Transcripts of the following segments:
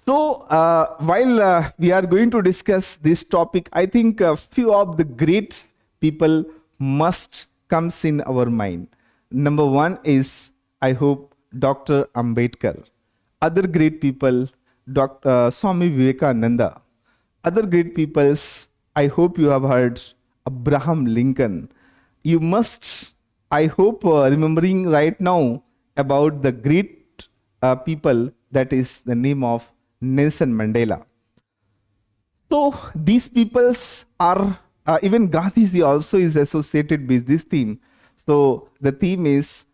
While we are going to discuss this topic, I think a few of the great people must comes in our mind. Number one is, I hope, Dr. Ambedkar. Other great people, Dr. Swami Vivekananda. Other great peoples, I hope you have heard Abraham Lincoln. You must, I hope, remembering right now about the great people, that is the name of Nelson Mandela. So these peoples are, even Gandhiji also is associated with this theme. So the theme is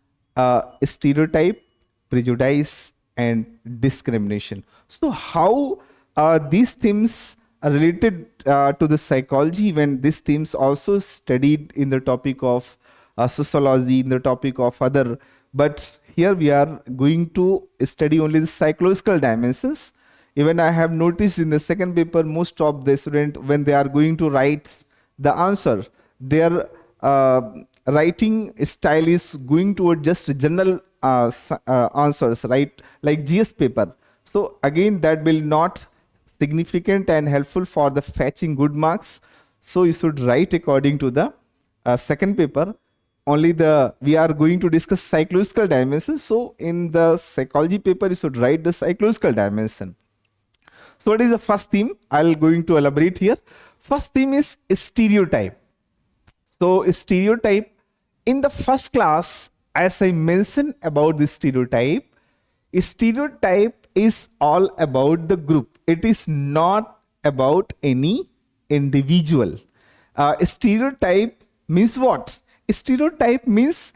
stereotype, prejudice, and discrimination. So how these themes are related to the psychology, when these themes also studied in the topic of sociology, in the topic of other, but here we are going to study only the psychological dimensions. Even I have noticed in the second paper, most of the students, when they are going to write the answer, their writing style is going toward just general answers, right? Like GS paper. So again, that will not significant and helpful for the fetching good marks. So you should write according to the second paper. Only we are going to discuss psychological dimensions. So in the psychology paper, you should write the psychological dimension. So what is the first theme? I'll going to elaborate here. First theme is stereotype. So stereotype, in the first class, as I mentioned about the stereotype is all about the group. It is not about any individual. Stereotype means what? Stereotype means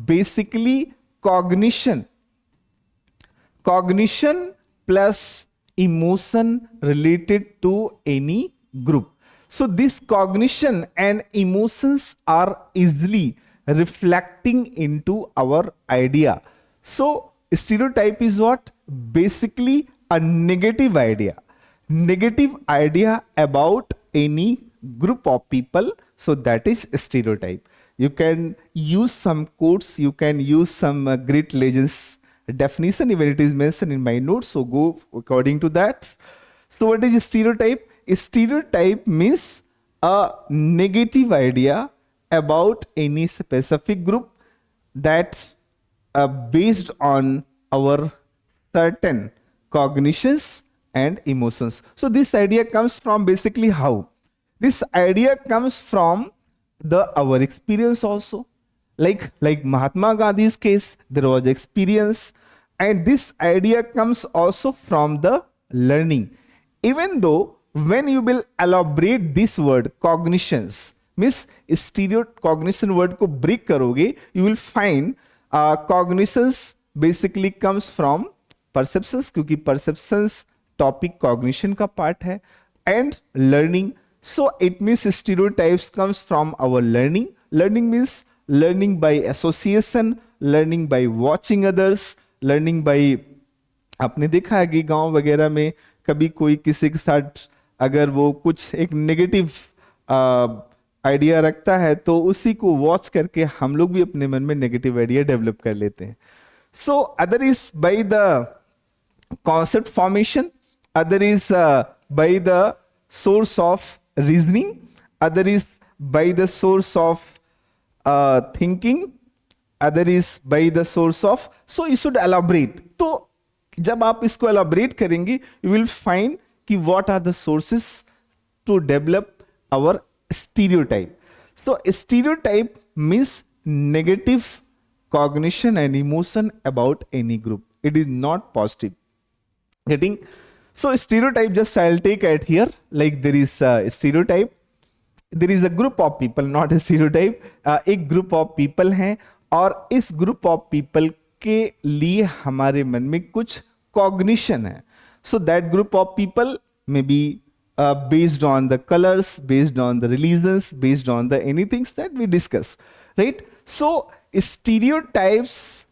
basically cognition. Cognition plus emotion related to any group. So this cognition and emotions are easily reflecting into our idea. So stereotype is what? Basically a negative idea. Negative idea about any group of people. So that is stereotype. You can use some quotes, you can use some great legends definition, even it is mentioned in my notes, so go according to that. So what is a stereotype? A stereotype means a negative idea about any specific group that based on our certain cognitions and emotions. So this idea comes from basically how? This idea comes from our experience also. Like Mahatma Gandhi's case, there was experience, and this idea comes also from the learning. Even though when you will elaborate this word cognitions, means stereo cognition word को break करोगे, you will find cognitions basically comes from perceptions, क्योंकि perceptions topic cognition का part है, and learning. So it means stereotypes comes from our learning. Learning means learning by association, learning by watching others, learning by, आपने देखा है कि गांव वगैरह में कभी कोई किसी के साथ अगर वो कुछ एक नेगेटिव आइडिया रखता है तो उसी को वॉच करके हम लोग भी अपने मन में नेगेटिव आइडिया डेवलप कर लेते हैं. So other is by the concept formation, other is by the source of reasoning, other is by the source of thinking, other is by the source of. So you should elaborate. तो जब आप इसको elaborate करेंगे you will find कि what are the sources to develop our stereotype. So stereotype means negative cognition and emotion about any group. It is not positive. Getting? So stereotype, just I'll take it here. Like there is a stereotype. There is a group of people, not a stereotype. एक group of people हैं और इस group of people के लिए हमारे मन में कुछ cognition है. So that group of people may be based on the colors, based on the religions, based on the anything that we discuss, right? So stereotypes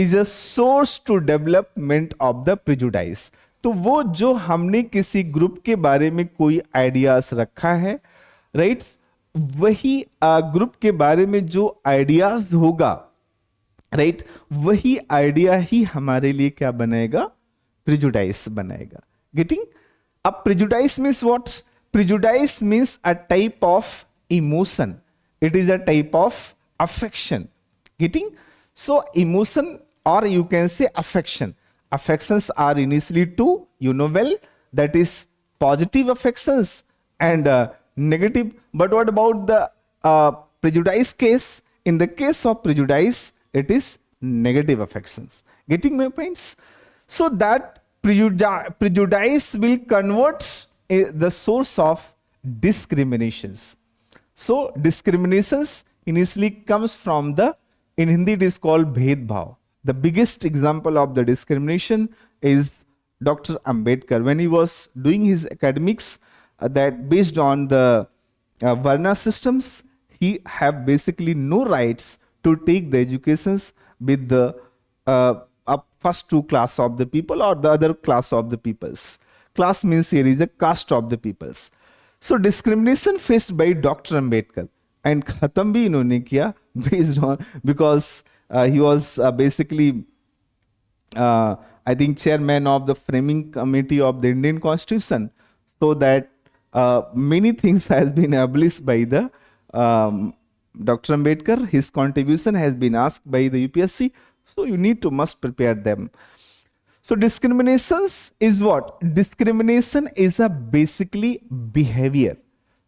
is a source to development of the prejudice. तो वो जो हमने किसी group के बारे में कोई ideas रखा है, राइट, वही ग्रुप के बारे में जो आइडियाज होगा, राइट, वही आइडिया ही हमारे लिए क्या बनाएगा? प्रिजुडाइस बनाएगा। गेटिंग? अब prejudice means what? Prejudice means a type of emotion, it is a type of affection. Getting? So emotion, or you can say affection. Affections are initially two, you know well, that is positive affections and negative. But what about the prejudice case? In the case of prejudice, it is negative affections. Getting my points? So that prejudice will convert the source of discriminations. So discriminations initially comes from the, in Hindi it is called bhed-bhav. The biggest example of the discrimination is Dr. Ambedkar when he was doing his academics, that based on the Varna systems, he have basically no rights to take the educations with the first two class of the people or the other class of the peoples. Class means here is a caste of the peoples. So discrimination faced by Dr. Ambedkar, and खत्म भी इन्होंने किया based on, because he was basically I think chairman of the framing committee of the Indian Constitution, so that many things has been abolished by the Dr. Ambedkar. His contribution has been asked by the UPSC, so you need to must prepare them. So discriminations is what? Discrimination is a basically behavior.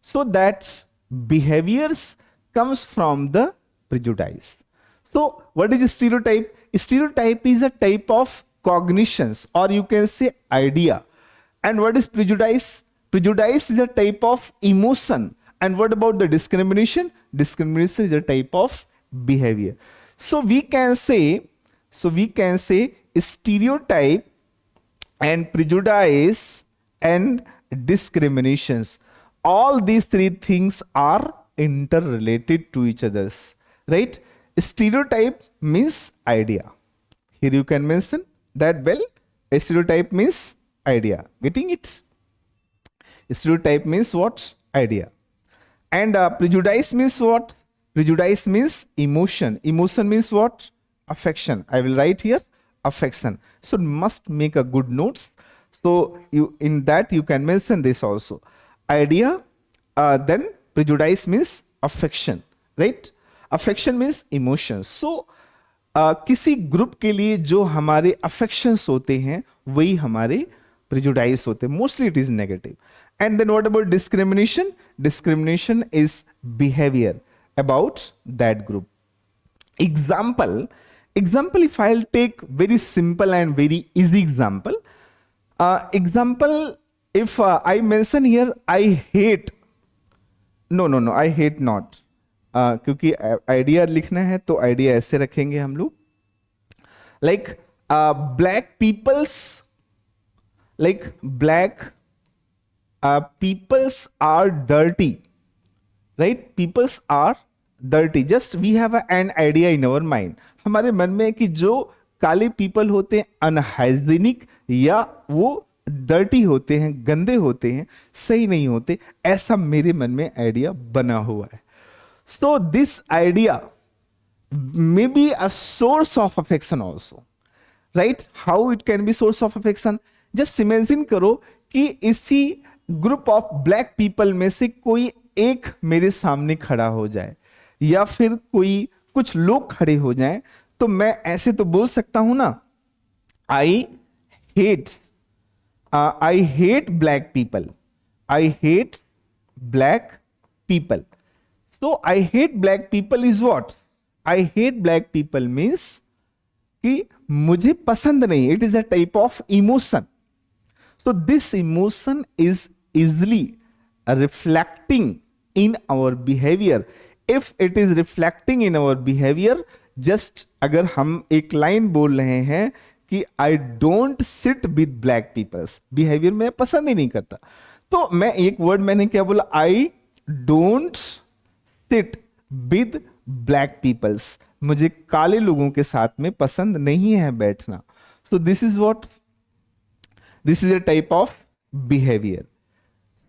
So that behaviors comes from the prejudice. So what is stereotype? Stereotype is a type of cognitions, or you can say idea. And what is prejudice? Prejudice is a type of emotion. And what about the discrimination? Discrimination is a type of behavior. So we can say stereotype and prejudice and discriminations, all these three things are interrelated to each others, right? Stereotype means idea. Here you can mention that, well, a stereotype means idea. Getting it? Stereotype means what? Idea. And prejudice means what? Prejudice means emotion. Emotion means what? Affection. I will write here affection. So must make a good notes. So you, in that you can mention this also. Idea, then prejudice means affection, right? Affection means emotions. So किसी group के लिए जो हमारे affections होते हैं वही हमारे prejudice होते हैं. Mostly it is negative. And then what about discrimination? Discrimination is behaviour about that group. Example, if I'll take very simple and very easy example. If I mention here, I hate. No, I hate not. क्योंकि idea लिखना है तो idea ऐसे रखेंगे हम लोग. Like black peoples are dirty, right? Peoples are dirty. Just we have an idea in our mind. हमारे मन में है कि जो काले पीपल होते हैं अनहाइजीनिक या वो डर्टी होते हैं, गंदे होते हैं, सही नहीं होते, ऐसा मेरे मन में आइडिया बना हुआ है. So this idea may be a source of affection also, right? How it can be source of affection? Just imagine करो कि इसी ग्रुप ऑफ ब्लैक पीपल में से कोई एक मेरे सामने खड़ा हो जाए या फिर कोई कुछ लोग खड़े हो जाएं, तो मैं ऐसे तो बोल सकता हूं ना, I hate black people. I hate black people. So I hate black people is what? I hate black people means कि मुझे पसंद नहीं. It is a type of emotion. So this emotion is easily reflecting in our behaviour. If it is reflecting in our behaviour, just अगर हम एक line बोल रहे हैं कि I don't sit with black peoples, behaviour में पसंद ही नहीं करता, तो मैं एक वर्ड मैंने क्या बोला? I don't sit with black peoples. मुझे काले लोगों के साथ में पसंद नहीं है बैठना. So this is what? This is a type of behaviour.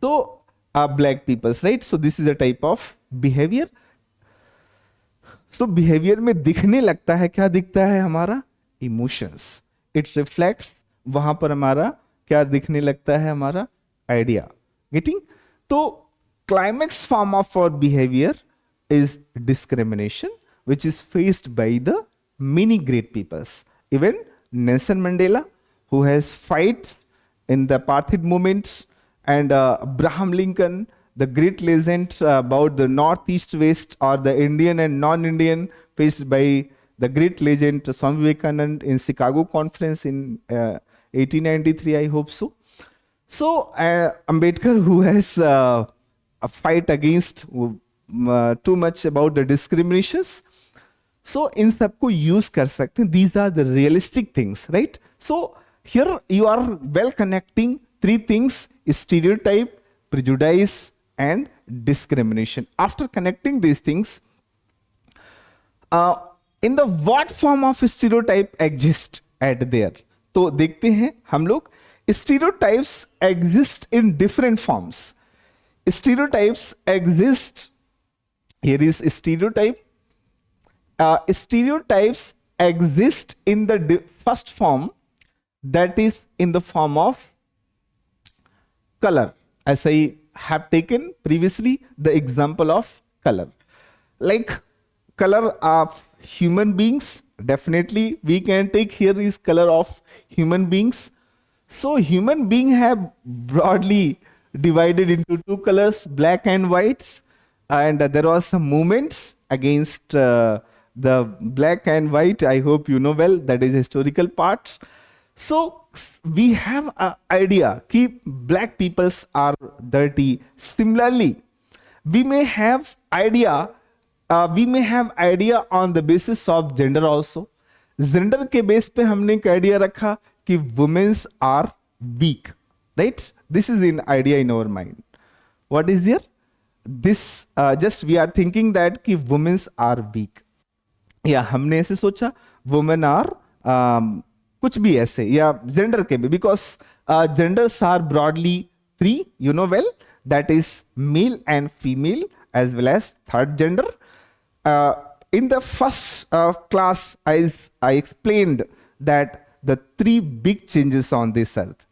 तो black peoples, right? So this is a type of behaviour. So behaviour में दिखने लगता है, क्या दिखता है? हमारा इमोशंस. इट रिफ्लेक्ट्स वहां पर हमारा क्या दिखने लगता है, हमारा आइडिया। गेटिंग? तो climax form of our behaviour is discrimination which is faced by the many great peoples, even Nelson Mandela, who has fights in the apartheid movements, and Abraham Lincoln, the great legend about the northeast west, or the Indian and non-Indian, faced by the great legend Swami Vivekanand in Chicago conference in 1893, I hope so. So Ambedkar, who has a fight against too much about the discriminations, so इन सबको use कर सकते हैं. These are the realistic things, right? So here you are well connecting three things: stereotype, prejudice, and discrimination. After connecting these things, in the what form of stereotype exist at there? तो देखते हैं हम लोग. Stereotypes exist in different forms. Stereotypes exist. Here is stereotype. Stereotypes exist in the first form, that is in the form of color, as I have taken previously the example of color. Like color of human beings, definitely we can take here is color of human beings. So human being have broadly divided into two colors, black and white, and there was some movements against the black and white. I hope you know well, that is historical parts. So we have an idea that black peoples are dirty. Similarly, we may have idea on the basis of gender also. Gender के base पे हमने एक idea रखा कि women are weak, right? This is an idea in our mind. What is here? This just we are thinking that कि women are weak. या हमने ऐसे सोचा women are कुछ भी ऐसे, या gender के भी, because genders are broadly three, you know well, that is male and female as well as third gender. In the first class, I explained that the three big changes on this earth,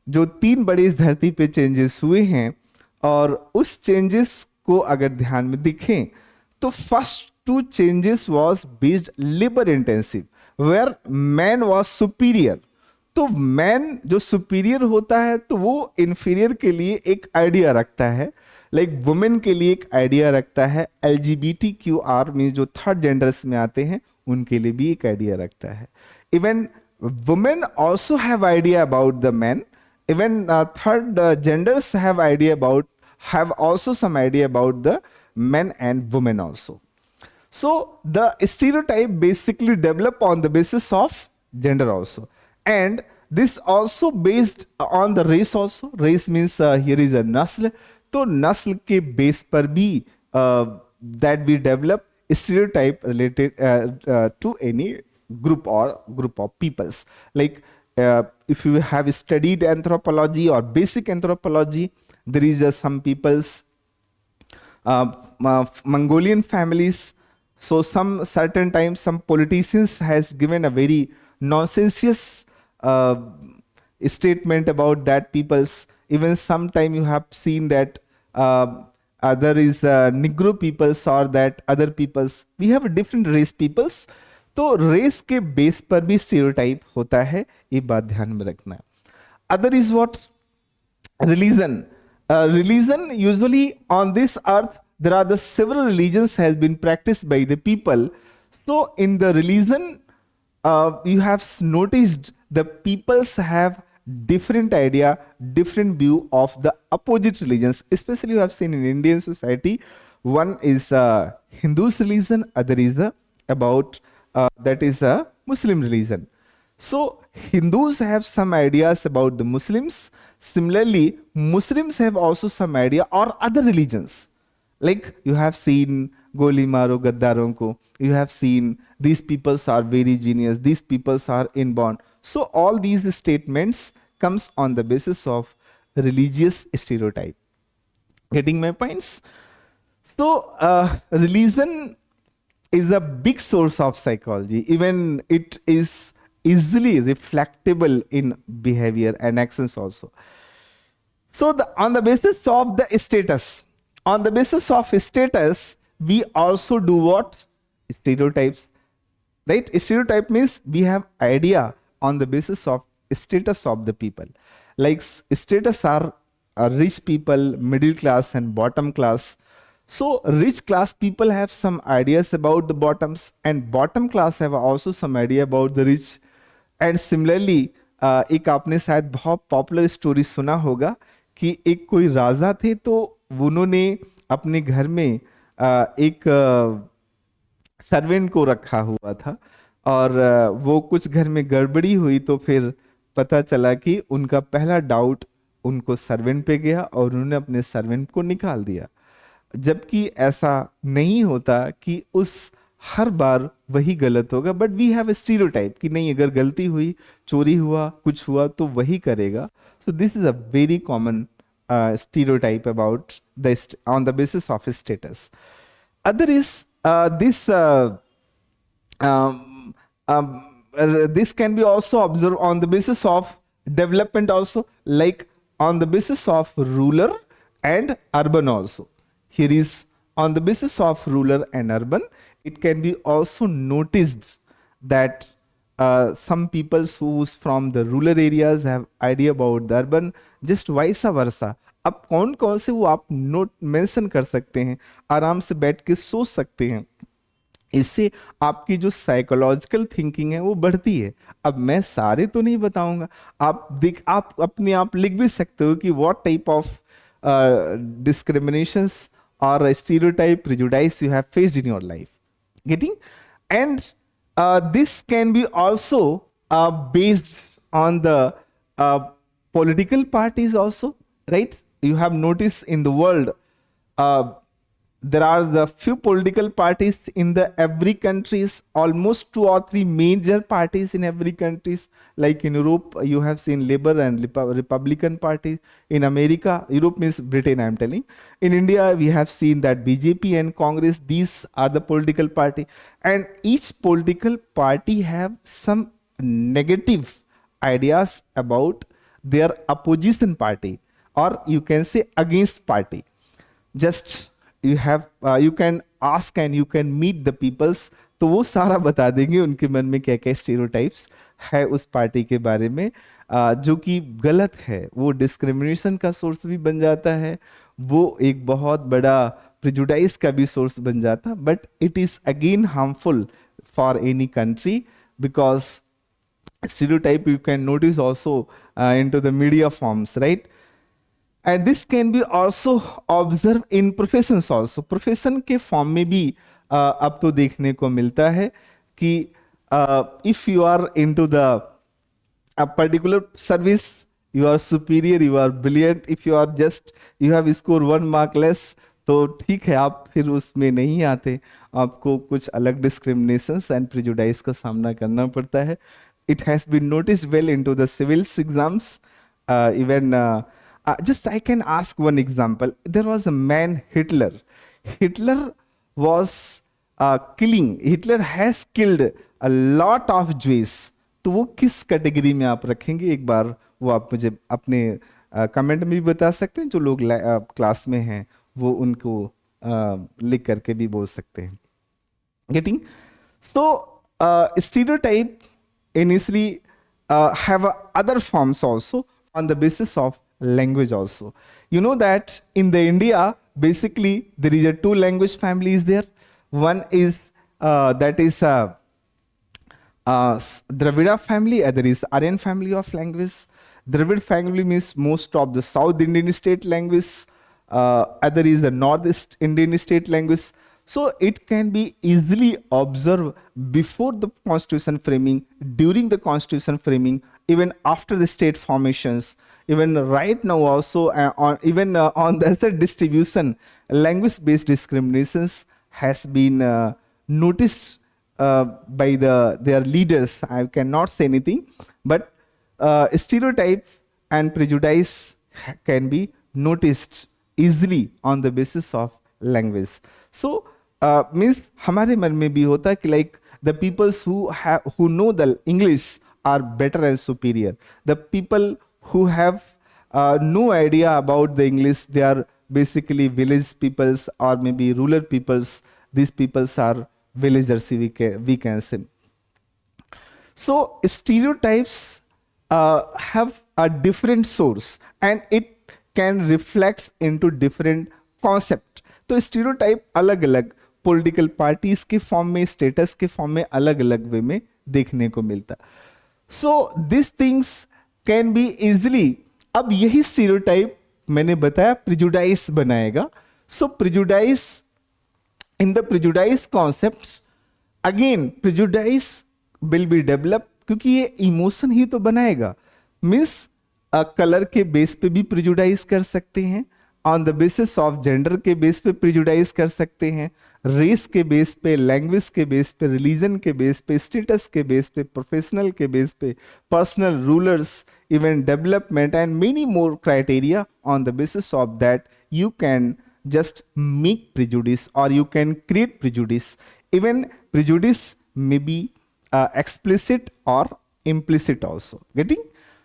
जो तीन बड़ी इस धरती पे changes हुए हैं, और उस चेंजेस को अगर ध्यान में दिखें तो first two changes was based labour intensive, where man was superior. तो मैन जो सुपीरियर होता है तो वो इंफीरियर के लिए एक आइडिया रखता है, लाइक वुमेन के लिए एक आइडिया रखता है. LGBTQR मीन जो थर्ड जेंडर्स में आते हैं उनके लिए भी एक आइडिया रखता है. Even women also have idea about the man. Even third genders have also some idea about the men and women also. So the stereotype basically develop on the basis of gender also, and this also based on the race also. Race means here is a nasl. तो नस्ल के base पर भी that we develop stereotype related to any group or group of peoples. Like if you have studied anthropology or basic anthropology, there is some people's Mongolian families. So some certain times some politicians has given a very nonsensious statement about that people's. Even sometime you have seen that there is Negro peoples or that other peoples. We have different race peoples. तो race के base पर भी stereotype होता है, ये बात ध्यान में रखना है. Other is what? Religion. Religion, usually on this earth there are the several religions has been practiced by the people. So in the religion you have noticed the peoples have different idea, different view of the opposite religions. Especially you have seen in Indian society, one is Hindu's religion, other is about that is a Muslim religion. So Hindus have some ideas about the Muslims. Similarly, Muslims have also some idea or other religions. Like you have seen Goli Maro Gaddaron ko. You have seen these peoples are very genius. These peoples are inborn. So all these statements comes on the basis of religious stereotype. Getting my points? So religion is a big source of psychology. Even it is easily reflectable in behavior and actions also. So on the basis of the status, on the basis of status, we also do what? Stereotypes, right? Stereotype means we have idea on the basis of status of the people. Like status are rich people, middle class and bottom class. So rich class people have some ideas about the bottoms, and bottom class have also some idea about the rich. And similarly एक आपने शायद बहुत popular story सुना होगा कि एक कोई राजा थे, तो उन्होंने अपने घर में एक सर्वेंट को रखा हुआ था, और वो कुछ घर में गड़बड़ी हुई, तो फिर पता चला कि उनका पहला डाउट उनको सर्वेंट पे गया और उन्होंने अपने सर्वेंट को निकाल दिया। जबकि ऐसा नहीं होता कि उस हर बार वही गलत होगा, बट वी हैव स्टीरियोटाइप कि नहीं, अगर गलती हुई, चोरी हुआ, कुछ हुआ तो वही करेगा। सो this is a very common stereotype about on the basis of status. Other is this this can be also observed on the basis of development also, like on the basis of rural and urban also. Here is on the basis of rural and urban, it can be also noticed that some people who's from the rural areas have idea about the urban, just vice versa. अब कौन कौन से वो आप note mention कर सकते हैं, आराम से बैठ के सोच सकते हैं, इससे आपकी जो साइकोलॉजिकल थिंकिंग है वो बढ़ती है। अब मैं सारे तो नहीं बताऊंगा, आप अपने आप लिख भी सकते हो कि what type of discriminations or stereotype prejudice you have faced in your life. Getting? And this can be also based on the political parties also, right? You have noticed in the world there are the few political parties in the every countries, almost 2 or 3 major parties in every countries. Like in Europe, you have seen Labour and Republican Party. In America, Europe means Britain, I am telling. In India, we have seen that BJP and Congress, these are the political party. And each political party have some negative ideas about their opposition party, or you can say against party. Just you can ask and you can meet the peoples, तो वो सारा बता देंगे उनके मन में क्या क्या स्टीरियोटाइप्स है उस पार्टी के बारे में, जो कि गलत है। वो डिस्क्रिमिनेशन का सोर्स भी बन जाता है, वो एक बहुत बड़ा प्रिजुडाइज का भी सोर्स बन जाता, but it is again harmful for any country, because stereotype you can notice also into the media forms, right? And this can be also observed in professions also. Profession के form में भी अब तो देखने को मिलता है कि if you are into the a particular service, you are superior, you are brilliant. If you are just you have scored 1 mark less, तो ठीक है, आप फिर उसमें नहीं आते, आपको कुछ अलग डिस्क्रिमिनेशंस एंड प्रिजुडाइज का सामना करना पड़ता है। It has been noticed well into the civils exams. Just I can ask one example. There was a man, Hitler. Hitler was killing. Hitler has killed a lot of Jews. तो वो किस category में आप रखेंगे, एक बार वो आप मुझे अपने कमेंट में भी बता सकते हैं। जो लोग क्लास में हैं वो उनको लिख करके भी बोल सकते हैं। Getting? So stereotype initially have other forms also on the basis of language also. You know that in the India, basically there is a 2 language families there. One is that is Dravida family, other is Aryan family of language. Dravid family means most of the South Indian state language, other is the Northeast Indian state language. So it can be easily observed before the constitution framing, during the constitution framing, even after the state formations, even right now also, on the other distribution, language-based discriminations has been noticed by their leaders. I cannot say anything, but stereotype and prejudice can be noticed easily on the basis of language. So means हमारे मन में भी होता है कि like the peoples who know the English are better and superior. The people who have no idea about the English, they are basically village peoples or maybe rural peoples. These peoples are villagers, we can say. So stereotypes have a different source and it can reflect into different concept. तो stereotype अलग अलग political parties के form में, status के form में अलग अलग way में देखने को मिलता. So this things can be easily. अब यही स्टीरियोटाइप मैंने बताया प्रिजुडाइस बनाएगा. So prejudice, in the prejudice concept again prejudice will be develop, क्योंकि ये इमोशन ही तो बनाएगा. मीन्स कलर के बेस पे भी प्रिजुडाइज कर सकते हैं, on the basis of gender के बेस पे प्रिजुडाइज कर सकते हैं, रेस के बेस पे, लैंग्वेज के बेस पे, रिलीजन के बेस पे, स्टेटस के बेस पे, प्रोफेशनल के बेस पे, personal, rulers, even development and many more criteria. On the basis of that you can just make prejudice or you can create prejudice. Even prejudice may be explicit or implicit also. Getting?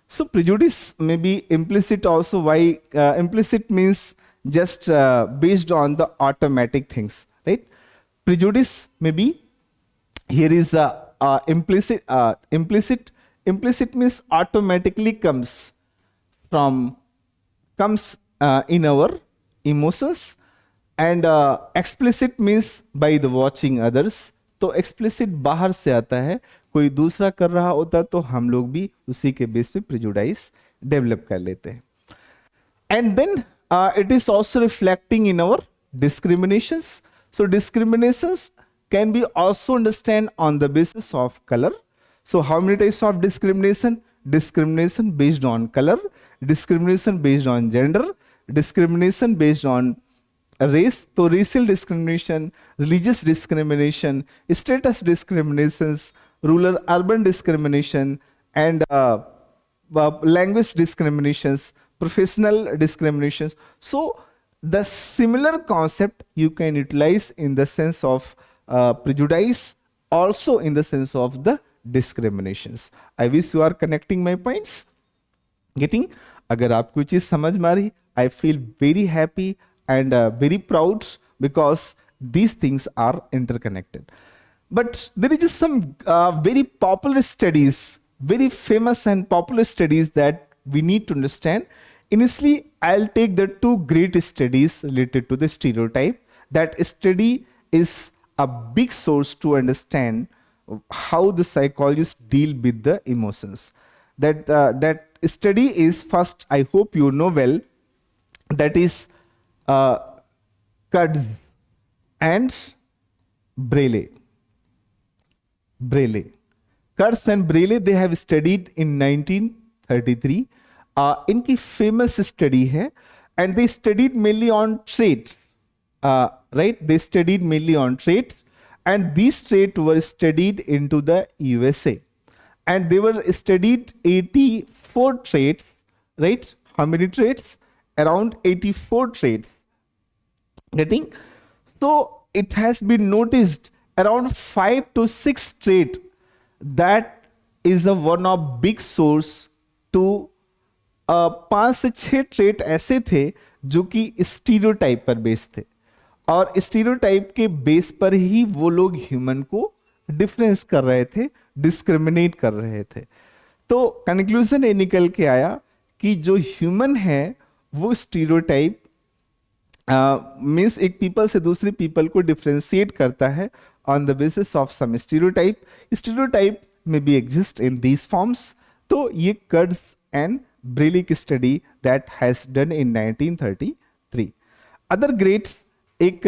So prejudice may be implicit also. Why? Implicit means just based on the automatic things, right? Prejudice may be, here is implicit. Implicit means automatically comes in our emotions, and explicit means by the watching others. तो explicit बाहर से आता है, कोई दूसरा कर रहा होता तो हम लोग भी उसी के बेस पे प्रिजुडाइस डेवलप कर लेते हैं. And then it is also reflecting in our discriminations. So discriminations can be also understand on the basis of color. So how many types of discrimination? Discrimination based on color, discrimination based on gender, discrimination based on race. So racial discrimination, religious discrimination, status discriminations, rural urban discrimination, and language discriminations, professional discriminations. So the similar concept you can utilize in the sense of prejudice, also in the sense of the discriminations. I wish you are connecting my points. Getting? अगर आपको चीज समझ में आ रही, I feel very happy and very proud because these things are interconnected. But there is just some very popular studies, very famous and popular studies that we need to understand. Initially, I'll take the two great studies related to the stereotype. That study is a big source to understand how the psychologists deal with the emotions. That study is, first, I hope you know well, that is Kurtz and Braille. Kurtz and Braille, they have studied in 1933. इनकी famous study है, and they studied mainly on traits, right? They studied mainly on traits, and these traits were studied into the USA, and they were studied 84 traits, right? How many traits? Around 84 traits. Getting? So it has been noticed around 5 to 6 traits that is a one of big source to 5 से 6 trait ऐसे थे जो कि stereotype पर base थे, और stereotype के base पर ही वो लोग ह्यूमन को डिफरेंस कर रहे थे, डिस्क्रिमिनेट कर रहे थे. तो कंक्लूजन ये निकल के आया कि जो ह्यूमन है वो स्टीरियोटाइप मीन्स एक पीपल से दूसरे पीपल को डिफरेंशिएट करता है on the basis of some stereotype. Stereotype में be exist in these forms. तो ये Katz and Braille study that has done in 1933. Other great एक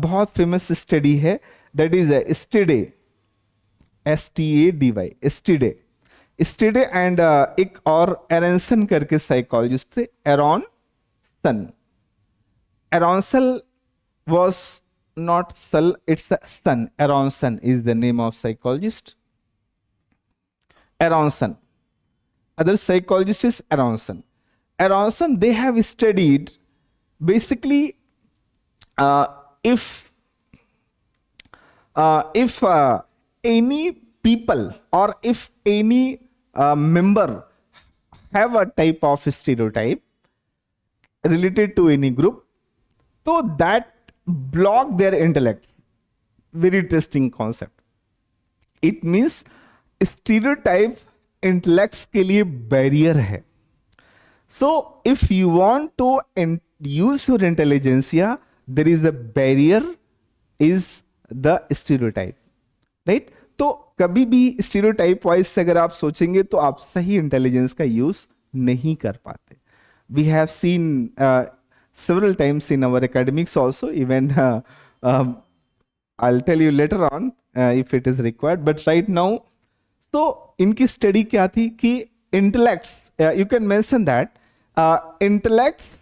बहुत फेमस स्टडी है, that is स्टेडे, STADY, स्टेडे एंड एक और एरनसन करके साइकोलॉजिस्ट थे, एरॉन्सन was not Sul, it's a son. Aronson is the name of psychologist. Aronson. Other psychologist is Aronson. Aronson, they have studied basically if any people or if any member have a type of stereotype related to any group, so that block their intellects. Very interesting concept. It means stereotype intellects के लिए barrier है. So if you want to use your intelligentsia, there is a barrier, is the stereotype, right? तो कभी भी stereotype wise से अगर आप सोचेंगे तो आप सही इंटेलिजेंस का यूज नहीं कर पाते. We have seen several times in our academics also, even I'll tell you later on if it is required, but right now, so इनकी स्टडी क्या थी कि intellects, you can mention that intellects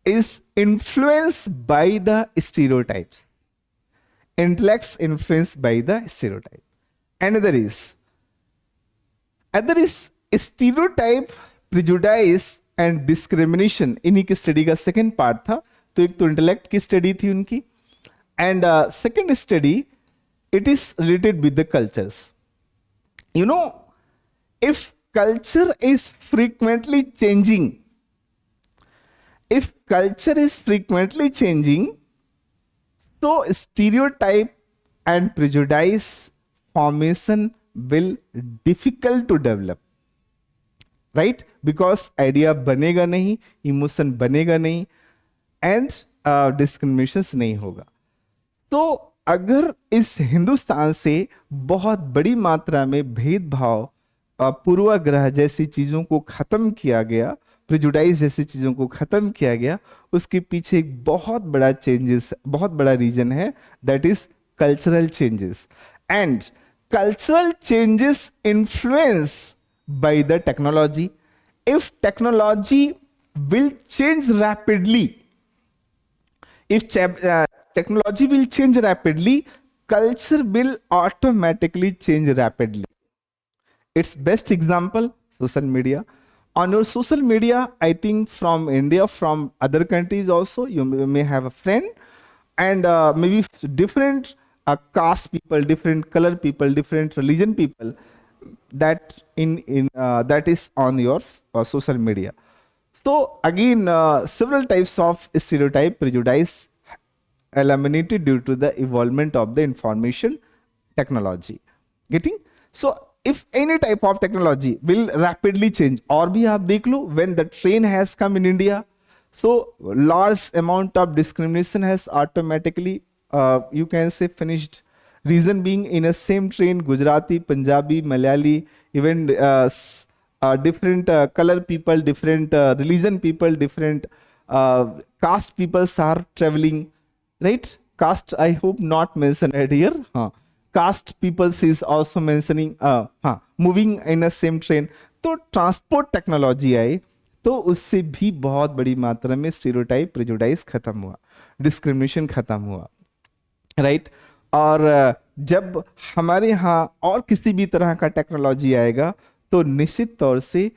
is influenced by the stereotypes. Intellects influenced by the stereotype. Another is stereotype, prejudice and discrimination. इन्हीं की study का second part था. तो एक तो इंटेलेक्ट की स्टडी थी उनकी, and second study it is related with the cultures. You know, if culture is frequently changing, so stereotype and prejudice formation will difficult to develop, right? Because idea बनेगा नहीं, emotion बनेगा नहीं, and discriminations नहीं होगा. तो अगर इस हिंदुस्तान से बहुत बड़ी मात्रा में भेदभाव, पूर्वाग्रह जैसी चीजों को खत्म किया गया, प्रिजुडाइज जैसी चीजों को खत्म किया गया, उसके पीछे एक बहुत बड़ा चेंजेस, बहुत बड़ा रीजन है, that is cultural changes. And cultural changes influence by the technology. If technology will change rapidly, technology will change rapidly, culture will automatically change rapidly. Its best example, social media. On your social media, I think from India, from other countries also, you may have a friend, and maybe different caste people, different color people, different religion people, that that is on your social media. So again, several types of stereotype, prejudice eliminated due to the evolvement of the information technology. Getting? So if any type of technology will rapidly change, और भी आप देख लो, when the train has come in India, so large amount of discrimination has automatically you can say finished. Reason being, in a same train, Gujarati, Punjabi, Malayali, even different color people, different religion people, different caste peoples are traveling, right? Caste, I hope not mentioned here. Caste peoples is also mentioning, moving in a same train. तो transport technology आई तो उससे भी बहुत बड़ी मात्रा में stereotype, prejudice खत्म हुआ, डिस्क्रिमिनेशन खत्म हुआ, राइट? और जब हमारे यहाँ और किसी भी तरह का टेक्नोलॉजी आएगा तो निश्चित तौर से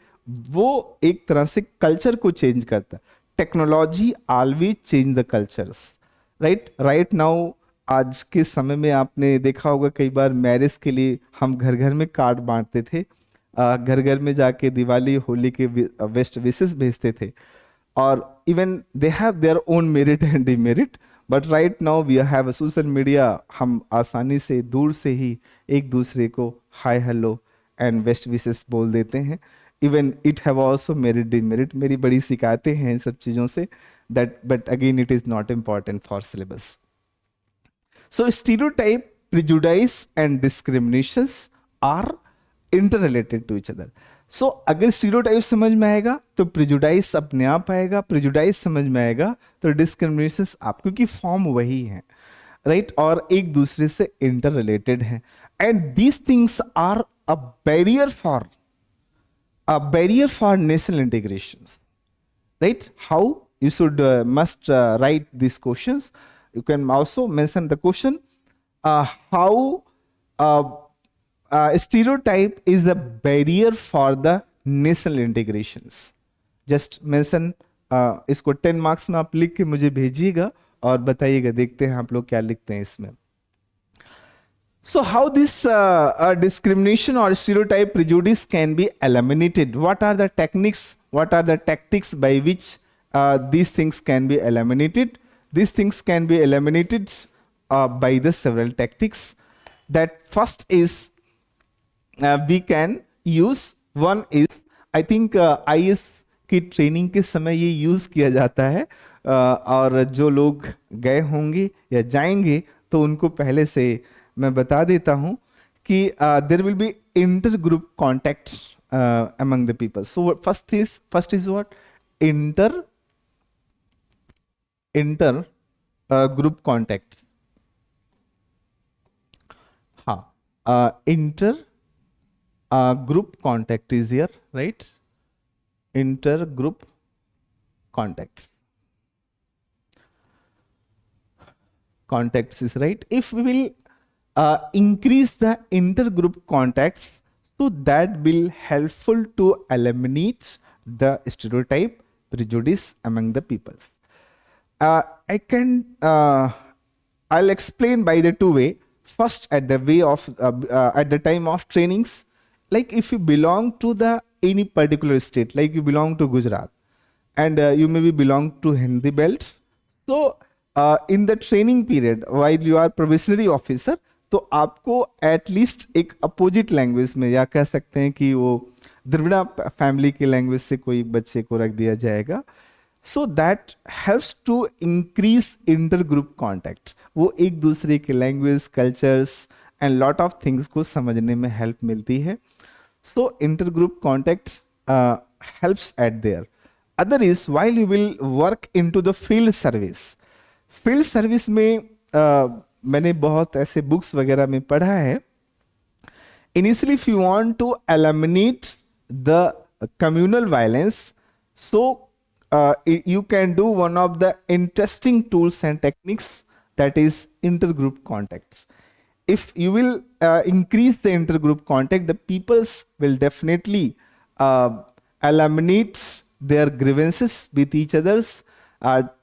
वो एक तरह से कल्चर को चेंज करता है. Technology always change the cultures, right now. आज के समय में आपने देखा होगा कई बार मैरिज के लिए हम घर घर में कार्ड बांटते थे, घर घर में जाके दिवाली होली के बेस्ट विशेस भेजते थे, और even they have their own merit and demerit. But right now we have a social media, हम आसानी से दूर से ही एक दूसरे को hi hello and best wishes बोल देते हैं. Even it have also merit demerit. मेरी बड़ी शिकायतें हैं इन सब चीज़ों से, that but again it is not important for syllabus. So stereotype, prejudice and discriminations are interrelated to each other. So अगर stereotype समझ में आएगा तो prejudice अपने आप आएगा, prejudice समझ में आएगा तो discriminations आप, क्योंकि फॉर्म वही है, राइट? और एक दूसरे से interrelated हैं. And these things are a barrier for national integrations, right? How you should must write these questions. You can also mention the question, how stereotype is the barrier for the national integrations. Just mention, इसको 10 marks में आप लिख के मुझे भेजिएगा और बताइएगा, देखते हैं आप लोग क्या लिखते हैं इसमें. So how this discrimination or stereotype prejudice can be eliminated? What are the techniques? What are the tactics by which these things can be eliminated? These things can be eliminated by the several tactics. That first is we can use, one is, I think IS की training के समय ये use किया जाता है, और जो लोग गए होंगे या जाएंगे तो उनको पहले से मैं बता देता हूं कि there will be inter group contact among the people. So first is what? Inter group contact. Inter group contact is here, right? Inter group contacts is right. If we will increase the intergroup contacts, so that will helpful to eliminate the stereotype prejudice among the peoples. I'll explain by the two way. First, at the way of at the time of trainings, like if you belong to the any particular state, like you belong to Gujarat, and you maybe belong to Hindi belts. So in the training period, while you are probationary officer, तो आपको at least एक opposite language में, या कह सकते हैं कि वो द्रविड़ा फैमिली की लैंग्वेज से कोई बच्चे को रख दिया जाएगा. So that helps to increase inter group contact. वो एक दूसरे के language, cultures and lot of things को समझने में हेल्प मिलती है. So inter group contact helps at there. Other is while you will work into the field service. Field service में मैंने बहुत ऐसे बुक्स वगैरह में पढ़ा है. Initially if you want to eliminate the communal violence, so you can do one of the interesting tools and techniques, that is intergroup contacts. If you will increase the intergroup contact, the peoples will definitely eliminate their grievances with each others.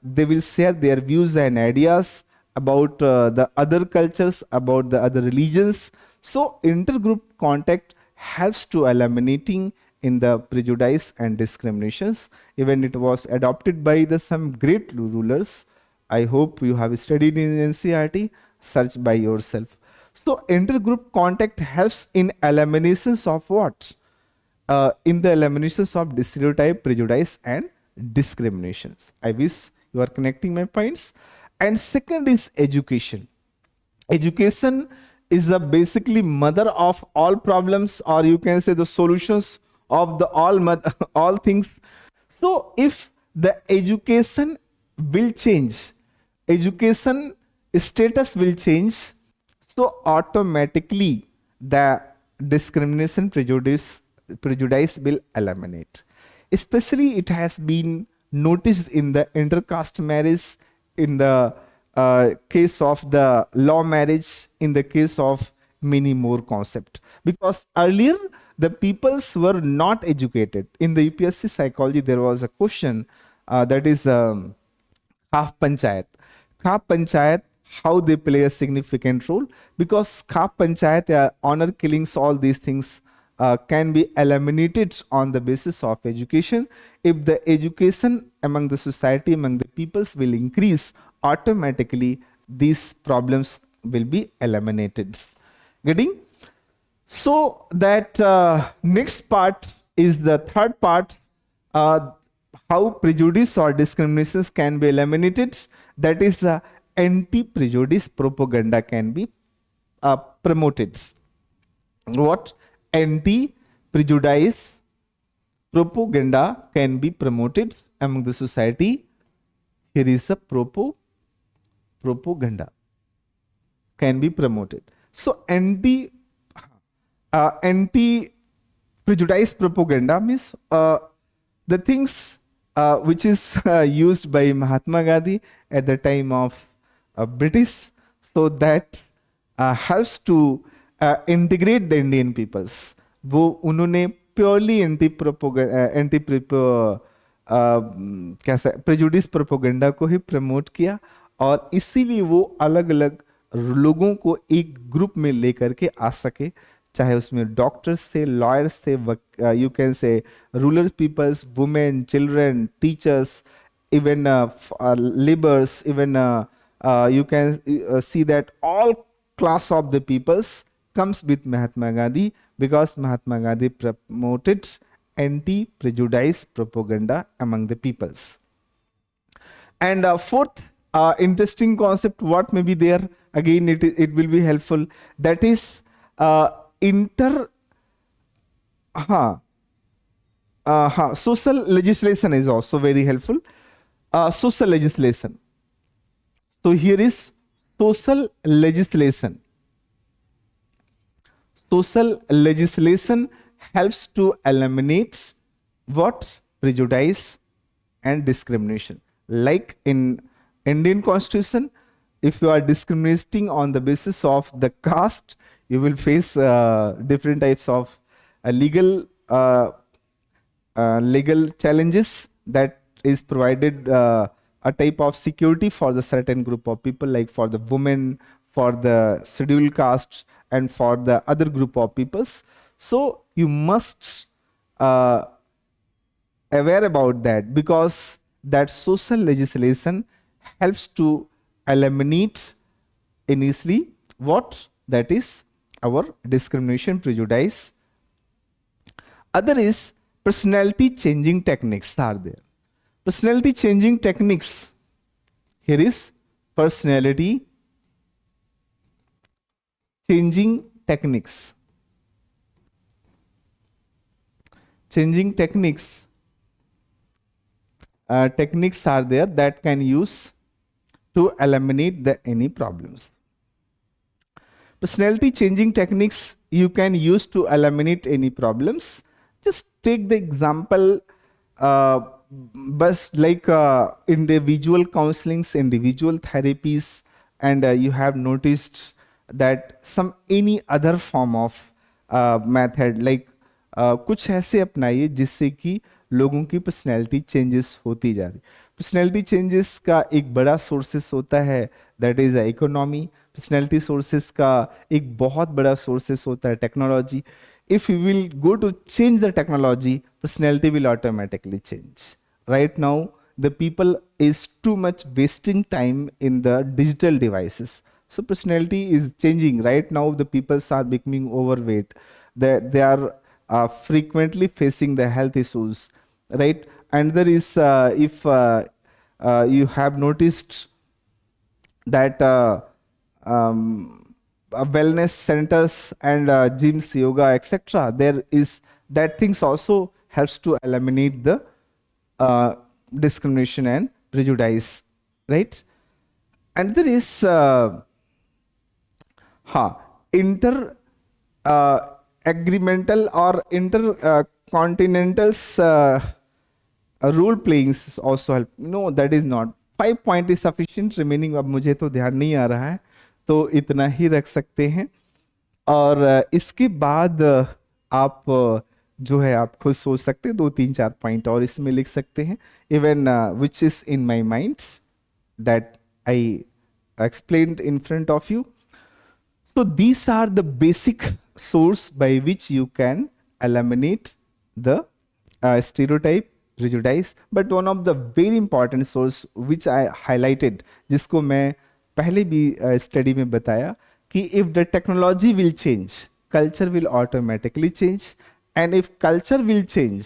They will share their views and ideas about the other cultures, about the other religions. So intergroup contact helps to eliminating in the prejudice and discriminations. Even it was adopted by the some great rulers. I hope you have studied in NCERT. Search by yourself. So intergroup contact helps in eliminations of what? In the eliminations of stereotype, prejudice and discriminations. I wish you are connecting my points. And second is education. Education is the basically mother of all problems, or you can say the solutions of the all things. So if the education will change, education status will change, so automatically the discrimination, prejudice will eliminate. Especially it has been noticed in the intercaste marriage, in the case of the law marriage, in the case of many more concept. Because earlier the peoples were not educated. In the UPSC psychology, there was a question that is Khaf Panchayat. Khaf Panchayat, how they play a significant role, because Khaf Panchayat, honor killings, all these things can be eliminated on the basis of education. If the education among the society, among the peoples will increase, automatically these problems will be eliminated. Getting? So that next part is the third part, how prejudice or discriminations can be eliminated. That is anti-prejudice propaganda can be promoted. What? Anti-prejudice propaganda can be promoted among the society. Here is a propaganda can be promoted. So anti-prejudice propaganda means the things which is used by Mahatma Gandhi at the time of British, so that helps to integrate the Indian peoples. वो उन्होंने purely कैसा prejudice propaganda को ही promote किया, और इसीलिए वो अलग अलग लोगों को एक ग्रुप में लेकर के आ सके, चाहे उसमें डॉक्टर्स थे, लॉयर्स थे, you can say rural peoples, women, children, teachers, even laborers, even you can see that all class of the peoples comes with Mahatma Gandhi, because Mahatma Gandhi promoted anti-prejudice propaganda among the peoples. And fourth interesting concept, what may be there, again it will be helpful, that is inter social legislation is also very helpful. Social legislation. So here is social legislation. Social legislation helps to eliminate what? Prejudice and discrimination. Like in Indian Constitution, if you are discriminating on the basis of the caste, you will face different types of legal challenges. That is provided a type of security for the certain group of people, like for the women, for the scheduled caste, and for the other group of peoples. So you must aware about that, because that social legislation helps to eliminate initially what? That is our discrimination, prejudice. Other is personality changing techniques are there. Personality changing techniques. Here is personality changing techniques. Changing techniques. Techniques are there that can use to eliminate any problems. Personality changing techniques you can use to eliminate any problems. Just take the example, but like individual counselings, individual therapies, and you have noticed that some any other form of method, like कुछ ऐसे अपनाइए जिससे कि लोगों की personality changes होती जा रही. Personality changes का एक बड़ा सोर्सेस होता है, that is economy. Personality sources का एक बहुत बड़ा सोर्सेस होता है technology. If you will go to change the technology, personality will automatically change. Right now, the people is too much wasting time in the digital devices. So personality is changing. Right now, the people are becoming overweight. They are frequently facing the health issues, right? And there is, if you have noticed that wellness centers and gyms, yoga, etc. There is that things also helps to eliminate the discrimination and prejudice, right? And there is inter agreemental or intercontinental role playing also help. No, that is not. 5 point is sufficient. Remaining अब मुझे तो ध्यान नहीं आ रहा है, तो इतना ही रख सकते हैं. और इसके बाद आप जो है आप खुद सोच सकते हैं, 2-3-4 पॉइंट और इसमें लिख सकते हैं. Even which is in my mind that I explained in front of you. So these are the basic source by which you can eliminate the stereotype, prejudice. But one of the very important source which I highlighted, जिसको मैं पहले भी study में बताया, कि if the technology will change, culture will automatically change, and if culture will change,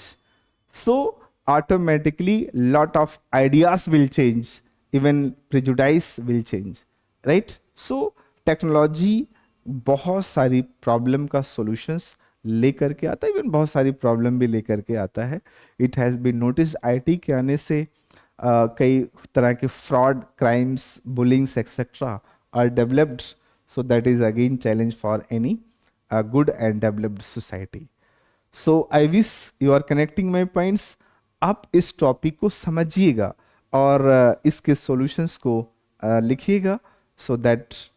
so automatically lot of ideas will change, even prejudice will change, right? So technology बहुत सारी problem का सॉल्यूशंस लेकर के आता है, इवन बहुत सारी problem भी लेकर के आता है. It has been notice IT के आने से कई तरह के fraud, crimes, bullings etcetera are developed. So that is again challenge for any good and developed society. So I wish you are connecting my points. आप इस टॉपिक को समझिएगा और इसके सॉल्यूशंस को लिखिएगा, so that